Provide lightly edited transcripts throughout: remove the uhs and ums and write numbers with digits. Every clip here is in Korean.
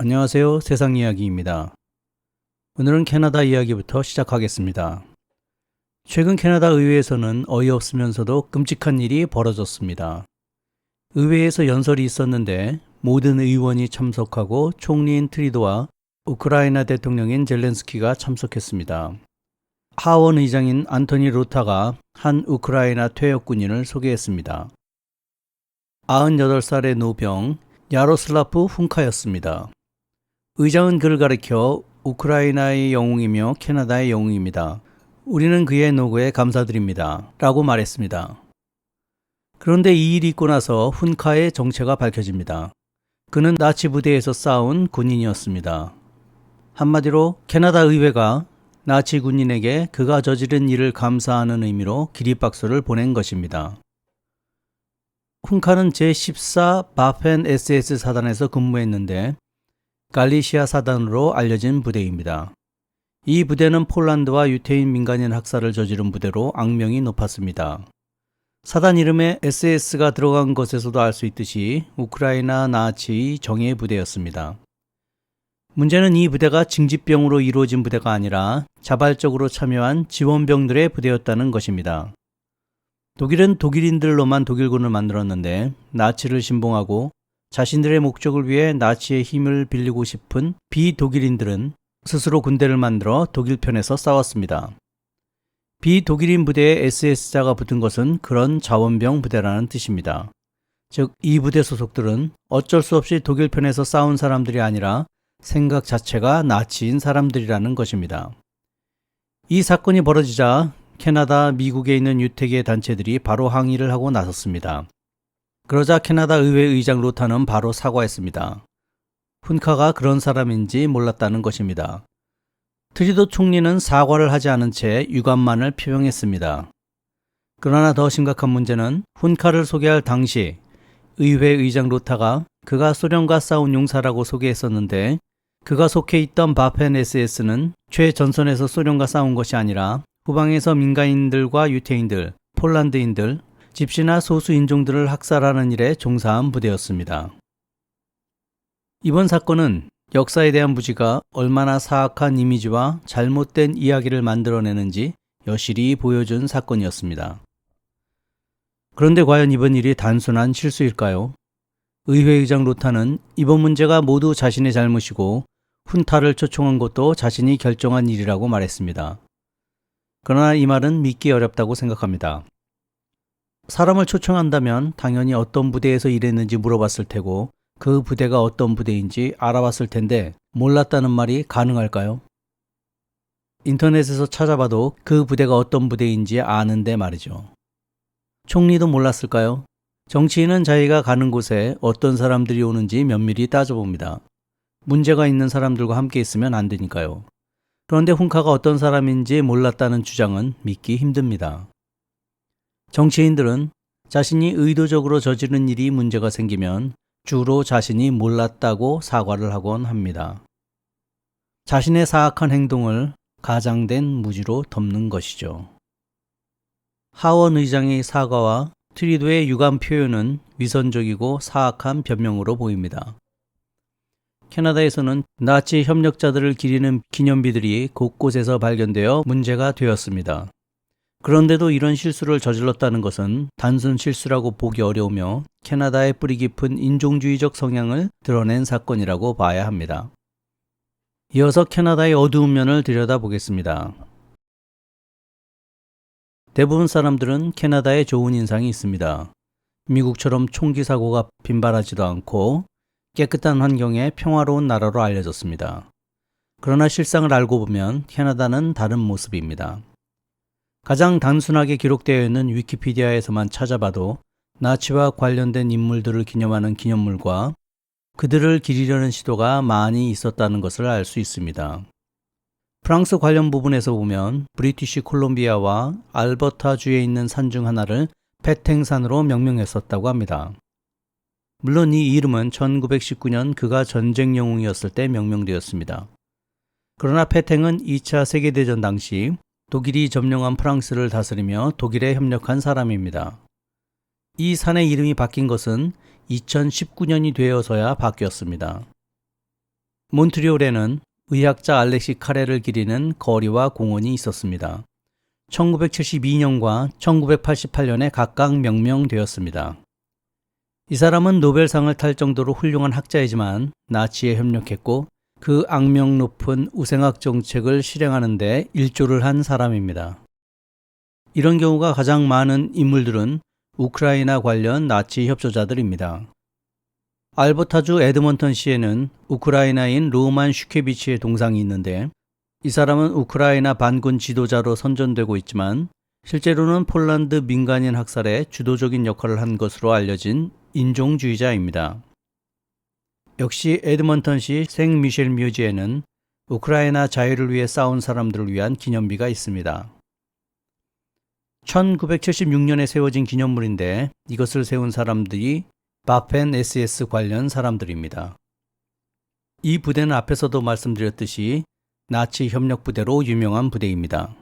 안녕하세요. 세상이야기입니다. 오늘은 캐나다 이야기부터 시작하겠습니다. 최근 캐나다 의회에서는 어이없으면서도 끔찍한 일이 벌어졌습니다. 의회에서 연설이 있었는데 모든 의원이 참석하고 총리인 트리도와 우크라이나 대통령인 젤렌스키가 참석했습니다. 하원 의장인 안토니 루타가 한 우크라이나 퇴역 군인을 소개했습니다. 98살의 노병 야로슬라프 훈카였습니다. 의장은 그를 가리켜 우크라이나의 영웅이며 캐나다의 영웅입니다. 우리는 그의 노고에 감사드립니다. 라고 말했습니다. 그런데 이 일이 있고 나서 훈카의 정체가 밝혀집니다. 그는 나치 부대에서 싸운 군인이었습니다. 한마디로 캐나다 의회가 나치 군인에게 그가 저지른 일을 감사하는 의미로 기립박수를 보낸 것입니다. 훈카는 제14 바펜 SS 사단에서 근무했는데 갈리시아 사단으로 알려진 부대입니다. 이 부대는 폴란드와 유태인 민간인 학살을 저지른 부대로 악명이 높았습니다. 사단 이름에 SS가 들어간 것에서도 알 수 있듯이 우크라이나 나치의 정예 부대였습니다. 문제는 이 부대가 징집병으로 이루어진 부대가 아니라 자발적으로 참여한 지원병들의 부대였다는 것입니다. 독일은 독일인들로만 독일군을 만들었는데 나치를 신봉하고 자신들의 목적을 위해 나치의 힘을 빌리고 싶은 비독일인들은 스스로 군대를 만들어 독일 편에서 싸웠습니다. 비독일인 부대에 SS자가 붙은 것은 그런 자원병 부대라는 뜻입니다. 즉, 이 부대 소속들은 어쩔 수 없이 독일 편에서 싸운 사람들이 아니라 생각 자체가 나치인 사람들이라는 것입니다. 이 사건이 벌어지자 캐나다, 미국에 있는 유태계 단체들이 바로 항의를 하고 나섰습니다. 그러자 캐나다 의회 의장 루타는 바로 사과했습니다. 훈카가 그런 사람인지 몰랐다는 것입니다. 트리도 총리는 사과를 하지 않은 채 유감만을 표명했습니다. 그러나 더 심각한 문제는 훈카를 소개할 당시 의회 의장 루타가 그가 소련과 싸운 용사라고 소개했었는데 그가 속해 있던 바펜 SS는 최전선에서 소련과 싸운 것이 아니라 후방에서 민간인들과 유태인들, 폴란드인들, 집시나 소수 인종들을 학살하는 일에 종사한 부대였습니다. 이번 사건은 역사에 대한 무지가 얼마나 사악한 이미지와 잘못된 이야기를 만들어내는지 여실히 보여준 사건이었습니다. 그런데 과연 이번 일이 단순한 실수일까요? 의회의장 루타는 이번 문제가 모두 자신의 잘못이고 훈타를 초청한 것도 자신이 결정한 일이라고 말했습니다. 그러나 이 말은 믿기 어렵다고 생각합니다. 사람을 초청한다면 당연히 어떤 부대에서 일했는지 물어봤을 테고 그 부대가 어떤 부대인지 알아봤을 텐데 몰랐다는 말이 가능할까요? 인터넷에서 찾아봐도 그 부대가 어떤 부대인지 아는데 말이죠. 총리도 몰랐을까요? 정치인은 자기가 가는 곳에 어떤 사람들이 오는지 면밀히 따져봅니다. 문제가 있는 사람들과 함께 있으면 안 되니까요. 그런데 훈카가 어떤 사람인지 몰랐다는 주장은 믿기 힘듭니다. 정치인들은 자신이 의도적으로 저지른 일이 문제가 생기면 주로 자신이 몰랐다고 사과를 하곤 합니다. 자신의 사악한 행동을 가장된 무지로 덮는 것이죠. 하원 의장의 사과와 트리도의 유감 표현은 위선적이고 사악한 변명으로 보입니다. 캐나다에서는 나치 협력자들을 기리는 기념비들이 곳곳에서 발견되어 문제가 되었습니다. 그런데도 이런 실수를 저질렀다는 것은 단순 실수라고 보기 어려우며 캐나다의 뿌리 깊은 인종주의적 성향을 드러낸 사건이라고 봐야 합니다. 이어서 캐나다의 어두운 면을 들여다보겠습니다. 대부분 사람들은 캐나다에 좋은 인상이 있습니다. 미국처럼 총기 사고가 빈발하지도 않고 깨끗한 환경에 평화로운 나라로 알려졌습니다. 그러나 실상을 알고 보면 캐나다는 다른 모습입니다. 가장 단순하게 기록되어 있는 위키피디아에서만 찾아봐도 나치와 관련된 인물들을 기념하는 기념물과 그들을 기리려는 시도가 많이 있었다는 것을 알 수 있습니다. 프랑스 관련 부분에서 보면 브리티시 콜롬비아와 알버타주에 있는 산 중 하나를 페탱산으로 명명했었다고 합니다. 물론 이 이름은 1919년 그가 전쟁 영웅이었을 때 명명되었습니다. 그러나 페탱은 2차 세계대전 당시 독일이 점령한 프랑스를 다스리며 독일에 협력한 사람입니다. 이 산의 이름이 바뀐 것은 2019년이 되어서야 바뀌었습니다. 몬트리올에는 의학자 알렉시 카레를 기리는 거리와 공원이 있었습니다. 1972년과 1988년에 각각 명명되었습니다. 이 사람은 노벨상을 탈 정도로 훌륭한 학자이지만 나치에 협력했고 그 악명 높은 우생학 정책을 실행하는 데 일조를 한 사람입니다. 이런 경우가 가장 많은 인물들은 우크라이나 관련 나치 협조자들입니다. 알버타주 에드먼턴시에는 우크라이나인 로만 슈케비치의 동상이 있는데 이 사람은 우크라이나 반군 지도자로 선전되고 있지만 실제로는 폴란드 민간인 학살에 주도적인 역할을 한 것으로 알려진 인종주의자입니다. 역시 에드먼턴시 생미셸 뮤지에는 우크라이나 자유를 위해 싸운 사람들을 위한 기념비가 있습니다. 1976년에 세워진 기념물인데 이것을 세운 사람들이 바펜 SS 관련 사람들입니다. 이 부대는 앞에서도 말씀드렸듯이 나치 협력 부대로 유명한 부대입니다.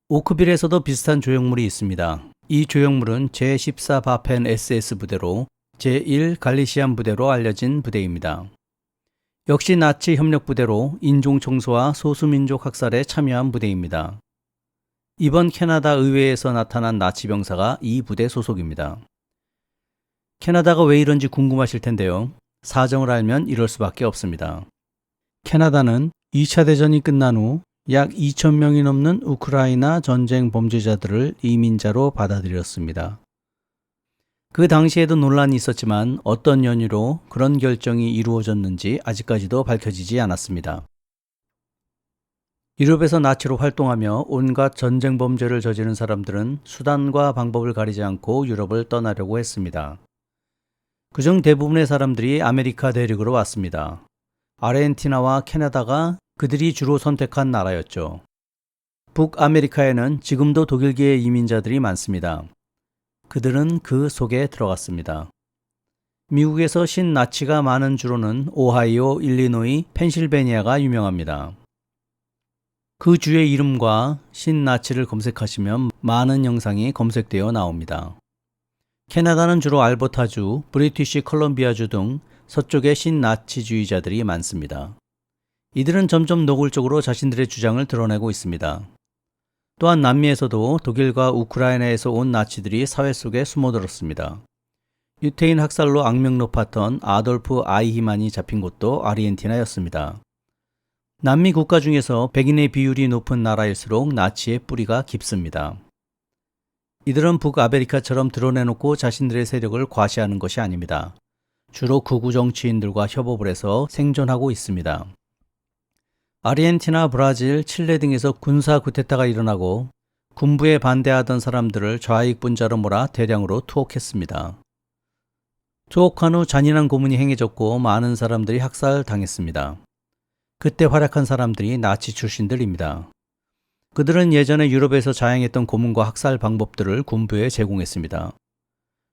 오크빌에서도 비슷한 조형물이 있습니다. 이 조형물은 제14 바펜 SS 부대로 제1 갈리시안 부대로 알려진 부대입니다. 역시 나치 협력 부대로 인종청소와 소수민족 학살에 참여한 부대입니다. 이번 캐나다 의회에서 나타난 나치 병사가 이 부대 소속입니다. 캐나다가 왜 이런지 궁금하실 텐데요. 사정을 알면 이럴 수밖에 없습니다. 캐나다는 2차 대전이 끝난 후 약 2,000명이 넘는 우크라이나 전쟁 범죄자들을 이민자로 받아들였습니다. 그 당시에도 논란이 있었지만 어떤 연유로 그런 결정이 이루어졌는지 아직까지도 밝혀지지 않았습니다. 유럽에서 나치로 활동하며 온갖 전쟁 범죄를 저지른 사람들은 수단과 방법을 가리지 않고 유럽을 떠나려고 했습니다. 그중 대부분의 사람들이 아메리카 대륙으로 왔습니다. 아르헨티나와 캐나다가 그들이 주로 선택한 나라였죠. 북아메리카에는 지금도 독일계의 이민자들이 많습니다. 그들은 그 속에 들어갔습니다. 미국에서 신나치가 많은 주로는 오하이오, 일리노이, 펜실베니아가 유명합니다. 그 주의 이름과 신나치를 검색하시면 많은 영상이 검색되어 나옵니다. 캐나다는 주로 알버타주, 브리티시 컬럼비아주 등 서쪽의 신나치주의자들이 많습니다. 이들은 점점 노골적으로 자신들의 주장을 드러내고 있습니다. 또한 남미에서도 독일과 우크라이나에서 온 나치들이 사회 속에 숨어들었습니다. 유태인 학살로 악명 높았던 아돌프 아이히만이 잡힌 곳도 아르헨티나였습니다. 남미 국가 중에서 백인의 비율이 높은 나라일수록 나치의 뿌리가 깊습니다. 이들은 북아메리카처럼 드러내놓고 자신들의 세력을 과시하는 것이 아닙니다. 주로 극우 정치인들과 협업을 해서 생존하고 있습니다. 아르헨티나, 브라질, 칠레 등에서 군사 쿠데타가 일어나고 군부에 반대하던 사람들을 좌익분자로 몰아 대량으로 투옥했습니다. 투옥한 후 잔인한 고문이 행해졌고 많은 사람들이 학살당했습니다. 그때 활약한 사람들이 나치 출신들입니다. 그들은 예전에 유럽에서 자행했던 고문과 학살 방법들을 군부에 제공했습니다.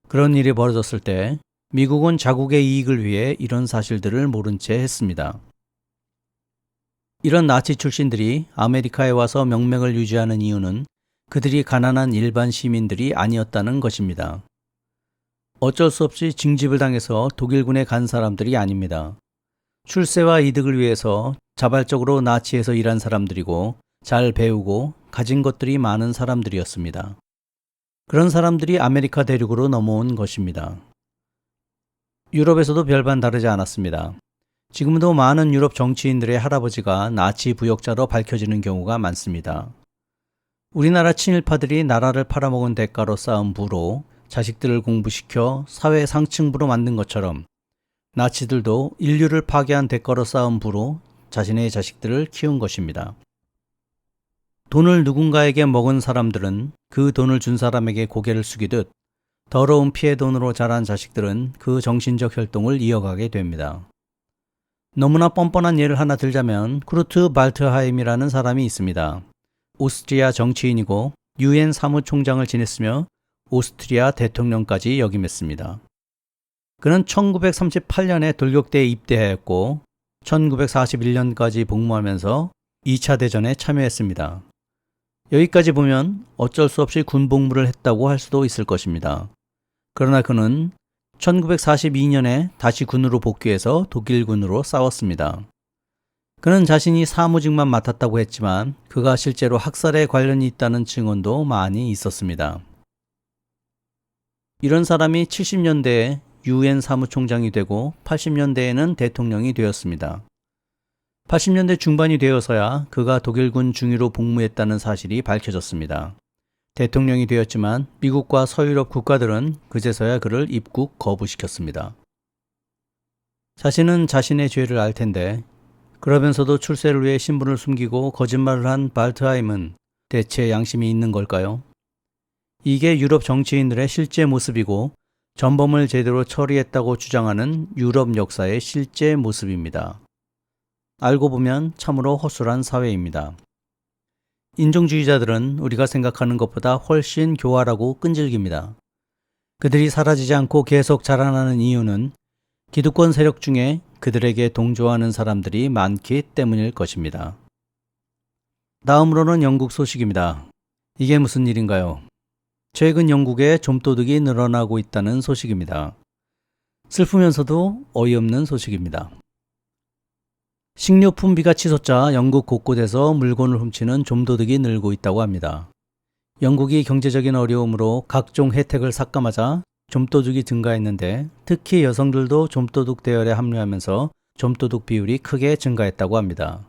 그런 일이 벌어졌을 때 미국은 자국의 이익을 위해 이런 사실들을 모른 채 했습니다. 이런 나치 출신들이 아메리카에 와서 명맥을 유지하는 이유는 그들이 가난한 일반 시민들이 아니었다는 것입니다. 어쩔 수 없이 징집을 당해서 독일군에 간 사람들이 아닙니다. 출세와 이득을 위해서 자발적으로 나치에서 일한 사람들이고 잘 배우고 가진 것들이 많은 사람들이었습니다. 그런 사람들이 아메리카 대륙으로 넘어온 것입니다. 유럽에서도 별반 다르지 않았습니다. 지금도 많은 유럽 정치인들의 할아버지가 나치 부역자로 밝혀지는 경우가 많습니다. 우리나라 친일파들이 나라를 팔아먹은 대가로 쌓은 부로 자식들을 공부시켜 사회 상층부로 만든 것처럼 나치들도 인류를 파괴한 대가로 쌓은 부로 자신의 자식들을 키운 것입니다. 돈을 누군가에게 먹은 사람들은 그 돈을 준 사람에게 고개를 숙이듯 더러운 피해 돈으로 자란 자식들은 그 정신적 혈통을 이어가게 됩니다. 너무나 뻔뻔한 예를 하나 들자면 쿠르트 발트하임이라는 사람이 있습니다. 오스트리아 정치인이고 유엔 사무총장을 지냈으며 오스트리아 대통령까지 역임했습니다. 그는 1938년에 돌격대에 입대하였고 1941년까지 복무하면서 2차 대전에 참여했습니다. 여기까지 보면 어쩔 수 없이 군복무를 했다고 할 수도 있을 것입니다. 그러나 그는 1942년에 다시 군으로 복귀해서 독일군으로 싸웠습니다. 그는 자신이 사무직만 맡았다고 했지만 그가 실제로 학살에 관련이 있다는 증언도 많이 있었습니다. 이런 사람이 70년대에 UN 사무총장이 되고 80년대에는 대통령이 되었습니다. 80년대 중반이 되어서야 그가 독일군 중위로 복무했다는 사실이 밝혀졌습니다. 대통령이 되었지만 미국과 서유럽 국가들은 그제서야 그를 입국 거부시켰습니다. 자신은 자신의 죄를 알 텐데 그러면서도 출세를 위해 신분을 숨기고 거짓말을 한 발트하임은 대체 양심이 있는 걸까요? 이게 유럽 정치인들의 실제 모습이고 전범을 제대로 처리했다고 주장하는 유럽 역사의 실제 모습입니다. 알고 보면 참으로 허술한 사회입니다. 인종주의자들은 우리가 생각하는 것보다 훨씬 교활하고 끈질깁니다. 그들이 사라지지 않고 계속 자라나는 이유는 기득권 세력 중에 그들에게 동조하는 사람들이 많기 때문일 것입니다. 다음으로는 영국 소식입니다. 이게 무슨 일인가요? 최근 영국에 좀도둑이 늘어나고 있다는 소식입니다. 슬프면서도 어이없는 소식입니다. 식료품비가 치솟자 영국 곳곳에서 물건을 훔치는 좀도둑이 늘고 있다고 합니다. 영국이 경제적인 어려움으로 각종 혜택을 삭감하자 좀도둑이 증가했는데 특히 여성들도 좀도둑 대열에 합류하면서 좀도둑 비율이 크게 증가했다고 합니다.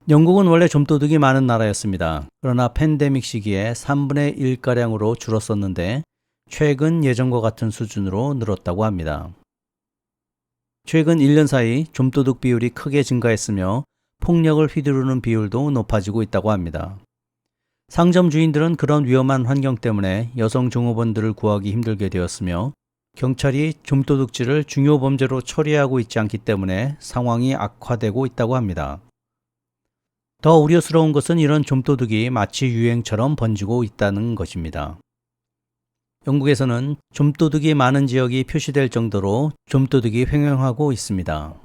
영국은 원래 좀도둑이 많은 나라였습니다. 그러나 팬데믹 시기에 3분의 1가량으로 줄었었는데 최근 예전과 같은 수준으로 늘었다고 합니다. 최근 1년 사이 좀도둑 비율이 크게 증가했으며 폭력을 휘두르는 비율도 높아지고 있다고 합니다. 상점 주인들은 그런 위험한 환경 때문에 여성 종업원들을 구하기 힘들게 되었으며 경찰이 좀도둑질을 중요 범죄로 처리하고 있지 않기 때문에 상황이 악화되고 있다고 합니다. 더 우려스러운 것은 이런 좀도둑이 마치 유행처럼 번지고 있다는 것입니다. 영국에서는 좀도둑이 많은 지역이 표시될 정도로 좀도둑이 횡행하고 있습니다.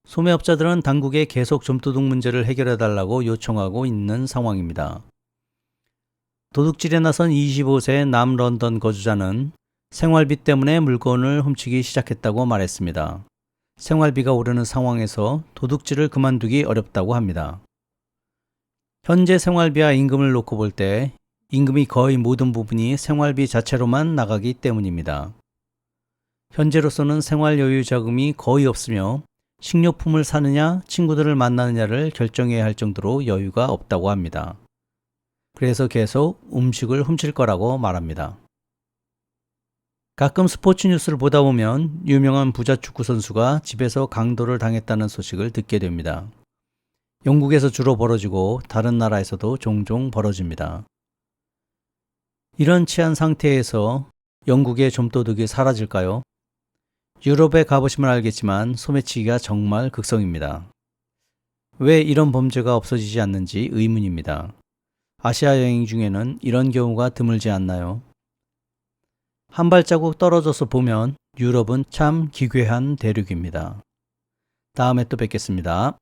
소매업자들은 당국에 계속 좀도둑 문제를 해결해달라고 요청하고 있는 상황입니다. 도둑질에 나선 25세 남런던 거주자는 생활비 때문에 물건을 훔치기 시작했다고 말했습니다. 생활비가 오르는 상황에서 도둑질을 그만두기 어렵다고 합니다. 현재 생활비와 임금을 놓고 볼 때 임금이 거의 모든 부분이 생활비 자체로만 나가기 때문입니다. 현재로서는 생활 여유 자금이 거의 없으며 식료품을 사느냐 친구들을 만나느냐를 결정해야 할 정도로 여유가 없다고 합니다. 그래서 계속 음식을 훔칠 거라고 말합니다. 가끔 스포츠 뉴스를 보다 보면 유명한 부자 축구 선수가 집에서 강도를 당했다는 소식을 듣게 됩니다. 영국에서 주로 벌어지고 다른 나라에서도 종종 벌어집니다. 이런 치안 상태에서 영국의 좀도둑이 사라질까요? 유럽에 가보시면 알겠지만 소매치기가 정말 극성입니다. 왜 이런 범죄가 없어지지 않는지 의문입니다. 아시아 여행 중에는 이런 경우가 드물지 않나요? 한 발자국 떨어져서 보면 유럽은 참 기괴한 대륙입니다. 다음에 또 뵙겠습니다.